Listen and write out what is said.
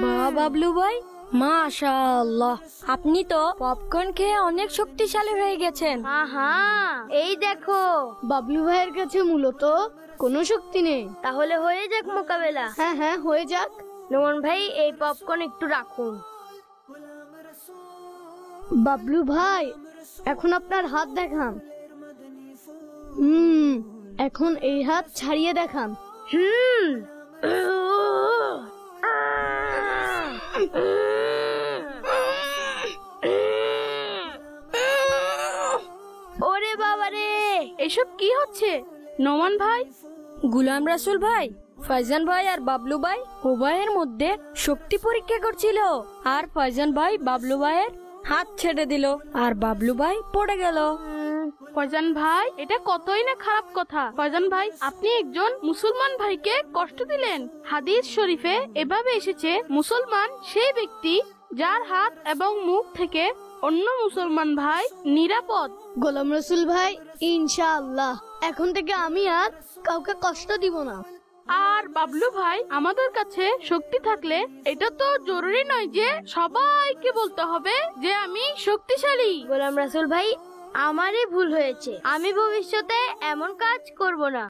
বাহ বাবলু ভাই, মাশাআল্লাহ, আপনি তো পপকর্ন খেয়ে অনেক শক্তিশালী হয়ে গেছেন। এই দেখো, বাবলু ভাইয়ের কাছে মূলত কোনো শক্তি নেই। তাহলে হয়ে যাক মোকাবেলা। হ্যাঁ হ্যাঁ, হয়ে যাক। নোমান ভাই, এই পপকর্ন একটু রাখুন। বাবলু ভাই, এখন আপনার হাত দেখান। এখন এই হাত ছাড়িয়ে দেখান। ওরে বাবা রে, এসব কি হচ্ছে? নোমান ভাই, গুলাম রাসুল ভাই, ফয়জান ভাই আর বাবলু ভাই উভয়ের মধ্যে শক্তি পরীক্ষা করছিল, আর ফয়জান ভাই বাবলু ভাইয়ের হাত ছেড়ে দিল আর বাবলু ভাই পড়ে গেল। ফয়জান ভাই, এটা কতই না খারাপ কথা। ফয়জান ভাই, আপনি একজন মুসলমান ভাইকে কষ্ট দিলেন। হাদিস শরীফে এভাবে এসেছে, মুসলমান সেই ব্যক্তি যার হাত এবং মুখ থেকে অন্য মুসলমান ভাই নিরাপদ। গোলাম রসুল ভাই, ইনশাআল্লাহ এখন থেকে আমি আর কাউকে কষ্ট দিব না। আর বাবলু ভাই, আমাদের কাছে শক্তি থাকলে এটা তো জরুরি নয় যে সবাইকে বলতে হবে যে আমি শক্তিশালী। গোলাম রাসুল ভাই, আমারই ভুল হয়েছে। আমি ভবিষ্যতে এমন কাজ করব না।